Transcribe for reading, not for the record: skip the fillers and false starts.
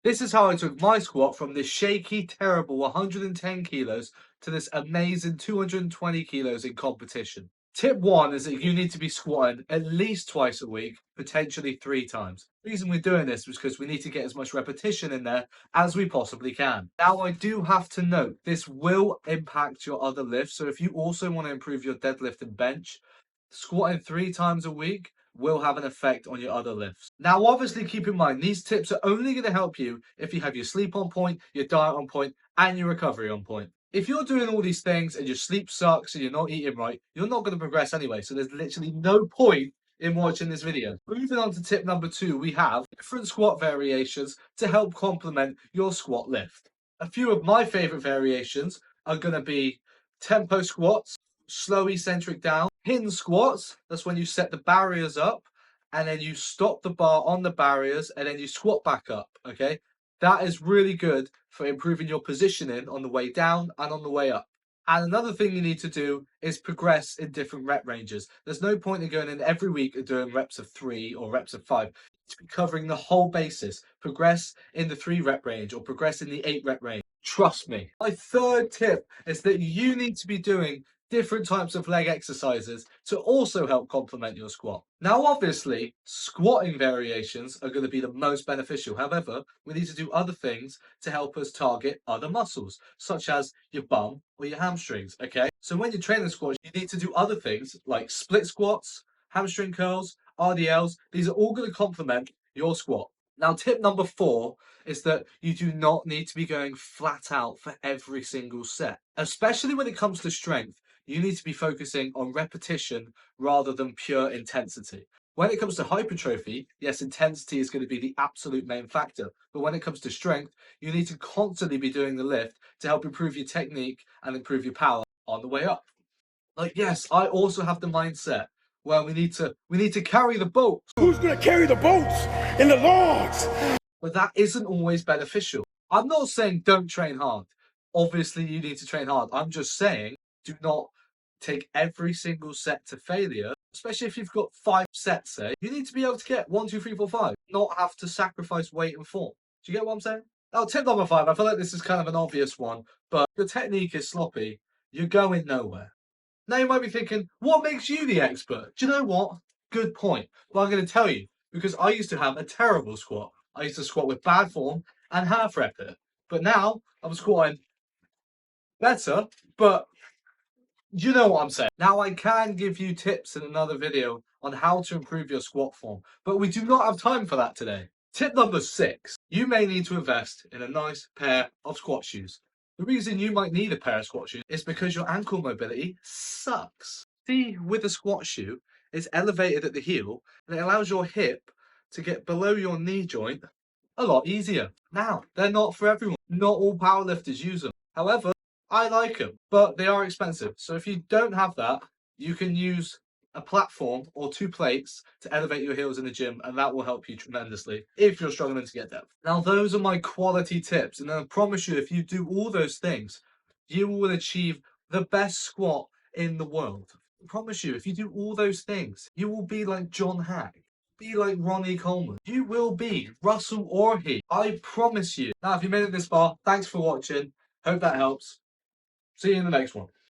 This is how I took my squat from this shaky, terrible 110 kilos to this amazing 220 kilos in competition. Tip one is that you need to be squatting at least twice a week, potentially 3 times. The reason we're doing this is because we need to get as much repetition in there as we possibly can. Now, I do have to note, this will impact your other lifts. So if you also want to improve your deadlift and bench, squatting 3 times a week will have an effect on your other lifts. Now, obviously, keep in mind, these tips are only going to help you if you have your sleep on point, your diet on point, and your recovery on point. If you're doing all these things and your sleep sucks and you're not eating right, you're not going to progress anyway. So there's literally no point in watching this video. Moving on to tip number 2, we have different squat variations to help complement your squat lift. A few of my favorite variations are going to be tempo squats, slow eccentric down, pin squats. That's when you set the barriers up and then you stop the bar on the barriers and then you squat back up. Okay. That is really good for improving your positioning on the way down and on the way up. And another thing you need to do is progress in different rep ranges. There's no point in going in every week and doing reps of 3 or reps of 5. You need to be covering the whole basis. Progress in the 3 rep range or progress in the 8 rep range. Trust me. My third tip is that you need to be doing different types of leg exercises to also help complement your squat. Now, obviously, squatting variations are going to be the most beneficial. However, we need to do other things to help us target other muscles, such as your bum or your hamstrings, okay? So when you're training squats, you need to do other things like split squats, hamstring curls, RDLs. These are all going to complement your squat. Now, tip number 4 is that you do not need to be going flat out for every single set, especially when it comes to strength. You need to be focusing on repetition rather than pure intensity. When it comes to hypertrophy, yes, intensity is going to be the absolute main factor. But when it comes to strength, you need to constantly be doing the lift to help improve your technique and improve your power on the way up. Like, yes, I also have the mindset where we need to carry the boat. Who's gonna carry the boats and the logs? But that isn't always beneficial. I'm not saying don't train hard. Obviously, you need to train hard. I'm just saying do not take every single set to failure, especially if you've got 5 sets, say. You need to be able to get 1, 2, 3, 4, 5, not have to sacrifice weight and form. Do you get what I'm saying? Now, tip number 5, I feel like this is kind of an obvious one, but your technique is sloppy, you're going nowhere. Now you might be thinking, what makes you the expert? Do you know what? Good point. Well, I'm going to tell you, because I used to have a terrible squat. I used to squat with bad form and half rep it. But now I'm squatting better, but you know what I'm saying. Now I can give you tips in another video on how to improve your squat form, but we do not have time for that today. Tip number 6, you may need to invest in a nice pair of squat shoes. The reason you might need a pair of squat shoes is because your ankle mobility sucks. See, with a squat shoe, it's elevated at the heel and it allows your hip to get below your knee joint a lot easier. Now, they're not for everyone. Not all powerlifters use them. However, I like them, but they are expensive. So if you don't have that, you can use a platform or 2 plates to elevate your heels in the gym, and that will help you tremendously if you're struggling to get depth. Now, those are my quality tips, and I promise you, if you do all those things, you will achieve the best squat in the world. I promise you, if you do all those things, you will be like John Hack. Be like Ronnie Coleman. You will be Russell Orhe. I promise you. Now, if you made it this far, thanks for watching. Hope that helps. See you in the next one.